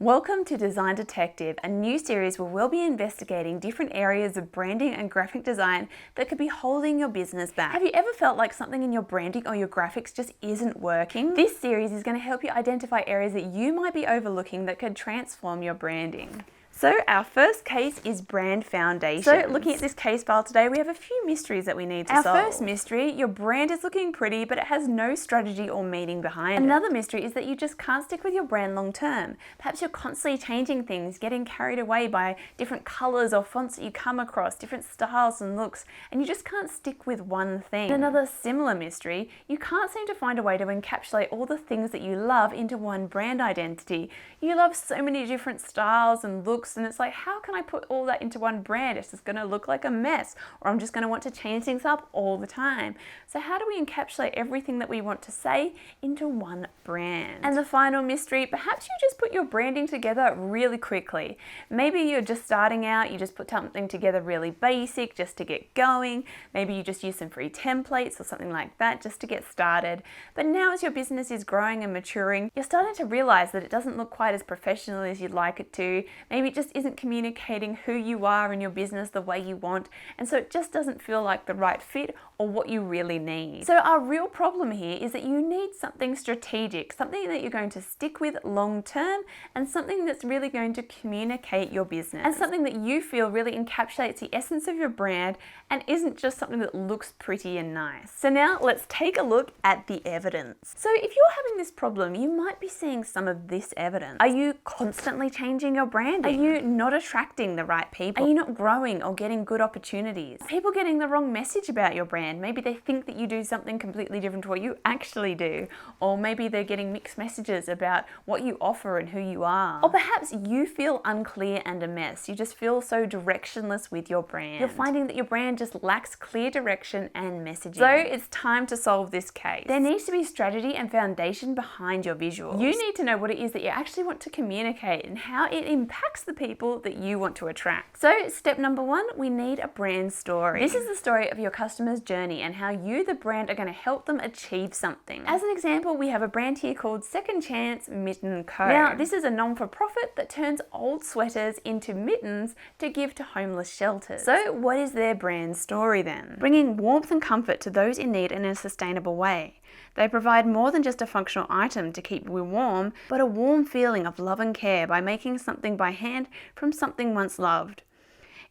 Welcome to Design Detective, a new series where we'll be investigating different areas of branding and graphic design that could be holding your business back. Have you ever felt like something in your branding or your graphics just isn't working? This series is going to help you identify areas that you might be overlooking that could transform your branding. So our first case is brand foundations. So looking at this case file today, we have a few mysteries that we need to solve. Our first mystery, your brand is looking pretty, but it has no strategy or meaning behind it. Another mystery is that you just can't stick with your brand long term. Perhaps you're constantly changing things, getting carried away by different colors or fonts that you come across, different styles and looks, and you just can't stick with one thing. And another similar mystery, you can't seem to find a way to encapsulate all the things that you love into one brand identity. You love so many different styles and looks, and it's like, how can I put all that into one brand? It's just going to look like a mess, or I'm just going to want to change things up all the time. So how do we encapsulate everything that we want to say into one brand? And the final mystery, perhaps you just put your branding together really quickly. Maybe you're just starting out, you just put something together really basic just to get going. Maybe you just use some free templates or something like that just to get started. But now as your business is growing and maturing, you're starting to realize that it doesn't look quite as professional as you'd like it to. Maybe it just isn't communicating who you are in your business the way you want, and so it just doesn't feel like the right fit or what you really need. So our real problem here is that you need something strategic, something that you're going to stick with long term, and something that's really going to communicate your business, and something that you feel really encapsulates the essence of your brand and isn't just something that looks pretty and nice. So now let's take a look at the evidence. So if you're having this problem, you might be seeing some of this evidence. Are you constantly changing your branding? Are you not attracting the right people? Are you not growing or getting good opportunities? Are people getting the wrong message about your brand? Maybe they think that you do something completely different to what you actually do. Or maybe they're getting mixed messages about what you offer and who you are. Or perhaps you feel unclear and a mess. You just feel so directionless with your brand. You're finding that your brand just lacks clear direction and messaging. So it's time to solve this case. There needs to be strategy and foundation behind your visuals. You need to know what it is that you actually want to communicate and how it impacts the people that you want to attract. So step number one, we need a brand story. This is the story of your customer's journey and how you, the brand, are going to help them achieve something. As an example, we have a brand here called Second Chance Mitten Co. Now, this is a non-for-profit that turns old sweaters into mittens to give to homeless shelters. So what is their brand story then? Bringing warmth and comfort to those in need in a sustainable way. They provide more than just a functional item to keep you warm, but a warm feeling of love and care by making something by hand from something once loved.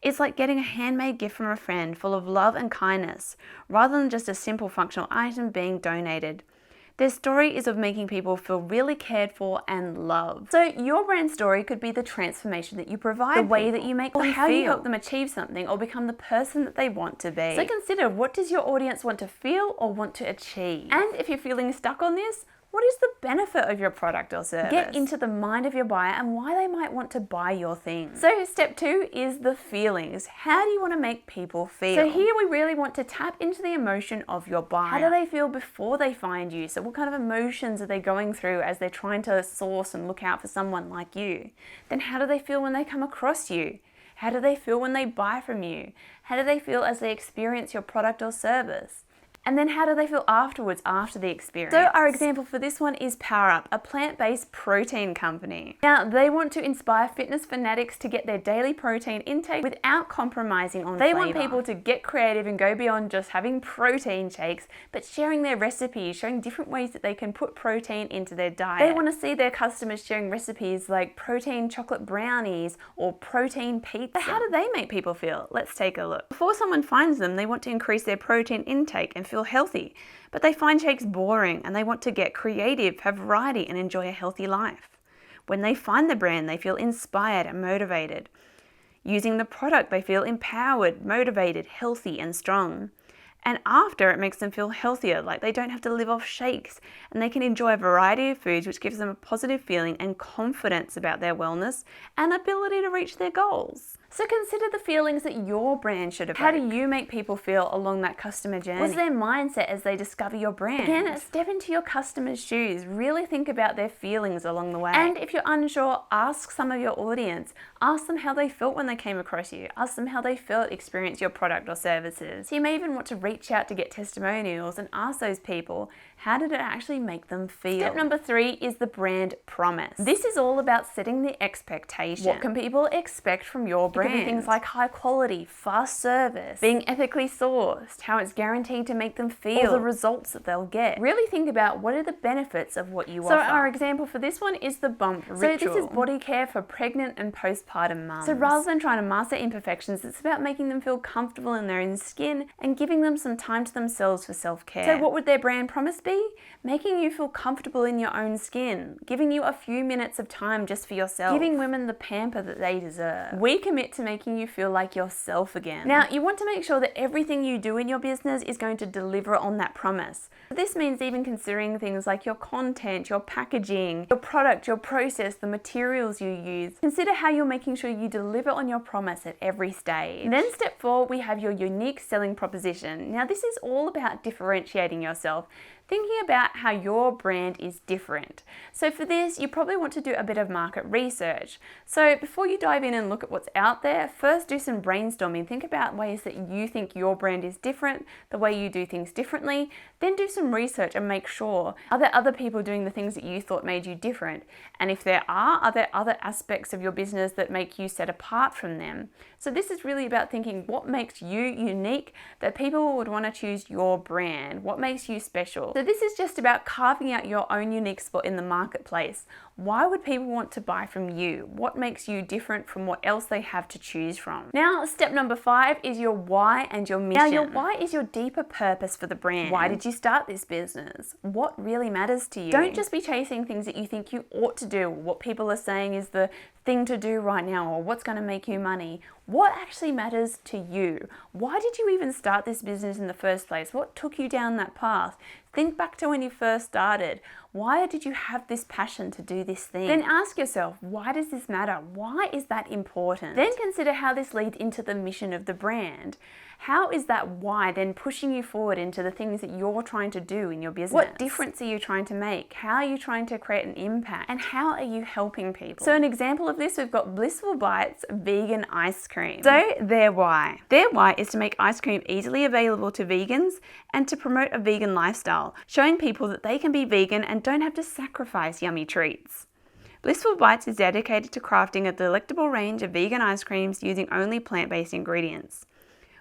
It's like getting a handmade gift from a friend full of love and kindness, rather than just a simple functional item being donated. Their story is of making people feel really cared for and loved. So your brand story could be the transformation that you provide, the way that you make them feel, how you help them achieve something or become the person that they want to be. So consider, what does your audience want to feel or want to achieve? And if you're feeling stuck on this, what is the benefit of your product or service? Get into the mind of your buyer and why they might want to buy your thing. So step two is the feelings. How do you want to make people feel? So here we really want to tap into the emotion of your buyer. How do they feel before they find you? So what kind of emotions are they going through as they're trying to source and look out for someone like you? Then how do they feel when they come across you? How do they feel when they buy from you? How do they feel as they experience your product or service? And then how do they feel afterwards, after the experience? So our example for this one is Power Up, a plant-based protein company. Now, they want to inspire fitness fanatics to get their daily protein intake without compromising on flavor. They want people to get creative and go beyond just having protein shakes, but sharing their recipes, showing different ways that they can put protein into their diet. They want to see their customers sharing recipes like protein chocolate brownies or protein pizza. So how do they make people feel? Let's take a look. Before someone finds them, they want to increase their protein intake and feel healthy, but they find shakes boring and they want to get creative, have variety and enjoy a healthy life. When they find the brand, they feel inspired and motivated. Using the product, they feel empowered, motivated, healthy and strong. And after, it makes them feel healthier, like they don't have to live off shakes, and they can enjoy a variety of foods, which gives them a positive feeling and confidence about their wellness and ability to reach their goals. So consider the feelings that your brand should evoke. How do you make people feel along that customer journey? What's their mindset as they discover your brand? Again, step into your customer's shoes. Really think about their feelings along the way. And if you're unsure, ask some of your audience. Ask them how they felt when they came across you. Ask them how they felt experience your product or services. So you may even want to reach out to get testimonials and ask those people, how did it actually make them feel? Step number 3 is the brand promise. This is all about setting the expectation. What can people expect from your brand? It could be things like high quality, fast service, being ethically sourced, how it's guaranteed to make them feel, or the results that they'll get. Really think about what are the benefits of what you offer. So our example for this one is the bump ritual. So this is body care for pregnant and postpartum mums. So rather than trying to mask their imperfections, it's about making them feel comfortable in their own skin and giving them some time to themselves for self-care. So what would their brand promise be? Making you feel comfortable in your own skin, giving you a few minutes of time just for yourself, giving women the pamper that they deserve. We commit to making you feel like yourself again. Now, you want to make sure that everything you do in your business is going to deliver on that promise. This means even considering things like your content, your packaging, your product, your process, the materials you use. Consider how you're making sure you deliver on your promise at every stage. And then step 4, we have your unique selling proposition. Now, this is all about differentiating yourself, thinking about how your brand is different. So for this, you probably want to do a bit of market research. So before you dive in and look at what's out there, first do some brainstorming. Think about ways that you think your brand is different, the way you do things differently. Then do some research and make sure, are there other people doing the things that you thought made you different? And if there are there other aspects of your business that make you set apart from them? So this is really about thinking what makes you unique, that people would want to choose your brand, what makes you special. So this is just about carving out your own unique spot in the marketplace. Why would people want to buy from you? What makes you different from what else they have to choose from? Now, step number 5 is your why and your mission. Now, your why is your deeper purpose for the brand. Why did you start this business? What really matters to you? Don't just be chasing things that you think you ought to do, what people are saying is the thing to do right now, or what's going to make you money. What actually matters to you? Why did you even start this business in the first place? What took you down that path? Think back to when you first started. Why did you have this passion to do this thing? Then ask yourself, why does this matter? Why is that important? Then consider how this leads into the mission of the brand. How is that why then pushing you forward into the things that you're trying to do in your business? What difference are you trying to make? How are you trying to create an impact? And how are you helping people? So an example of this, we've got Blissful Bites vegan ice cream. So their why. Their why is to make ice cream easily available to vegans and to promote a vegan lifestyle, showing people that they can be vegan and don't have to sacrifice yummy treats. Blissful Bites is dedicated to crafting a delectable range of vegan ice creams using only plant-based ingredients.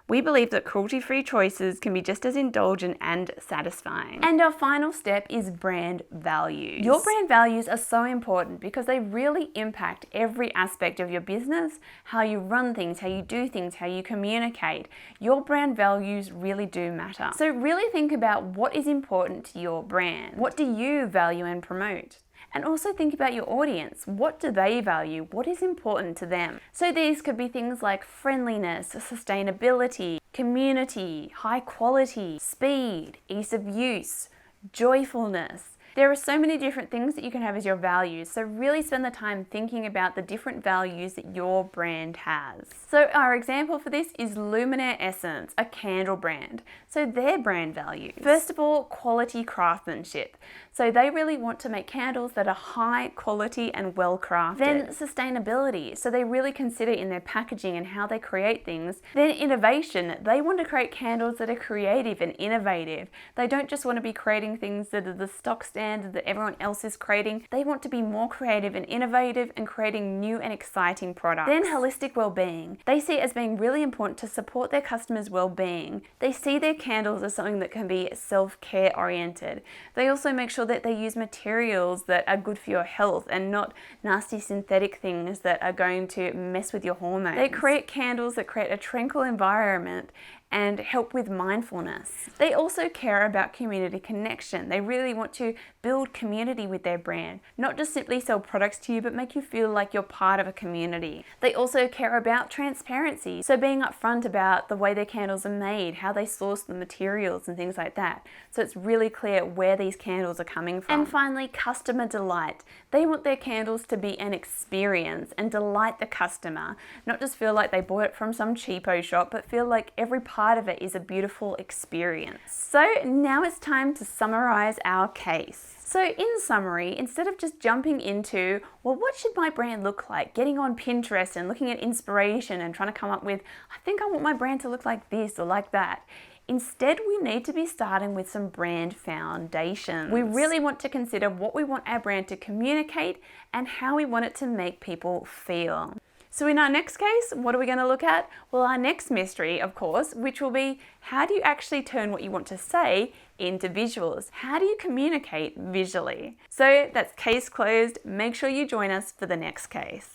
We believe that cruelty-free choices can be just as indulgent and satisfying. And our final step is brand values. Your brand values are so important because they really impact every aspect of your business, how you run things, how you do things, how you communicate. Your brand values really do matter. So really think about what is important to your brand. What do you value and promote? And also think about your audience. What do they value? What is important to them? So these could be things like friendliness, sustainability, community, high quality, speed, ease of use, joyfulness. There are so many different things that you can have as your values, so really spend the time thinking about the different values that your brand has. So our example for this is Luminaire Essence, a candle brand. So their brand values. First of all, quality craftsmanship. So they really want to make candles that are high quality and well crafted. Then sustainability. So they really consider in their packaging and how they create things. Then innovation. They want to create candles that are creative and innovative. They don't just want to be creating things that are the stock standard that everyone else is creating. They want to be more creative and innovative and creating new and exciting products. Then holistic well-being. They see it as being really important to support their customers' well-being. They see their candles as something that can be self-care oriented. They also make sure that they use materials that are good for your health and not nasty synthetic things that are going to mess with your hormones. They create candles that create a tranquil environment and help with mindfulness. They also care about community connection. They really want to build community with their brand, not just simply sell products to you, but make you feel like you're part of a community. They also care about transparency, so being upfront about the way their candles are made, how they source the materials and things like that, so it's really clear where these candles are coming from. And finally, customer delight. They want their candles to be an experience and delight the customer, not just feel like they bought it from some cheapo shop, but feel like every part of it is a beautiful experience. So now it's time to summarize our case. So in summary, instead of just jumping into, well, what should my brand look like? Getting on Pinterest and looking at inspiration and trying to come up with, I think I want my brand to look like this or like that. Instead, we need to be starting with some brand foundations. We really want to consider what we want our brand to communicate and how we want it to make people feel. So in our next case, what are we going to look at? Well, our next mystery, of course, which will be, how do you actually turn what you want to say into visuals? How do you communicate visually? So that's case closed. Make sure you join us for the next case.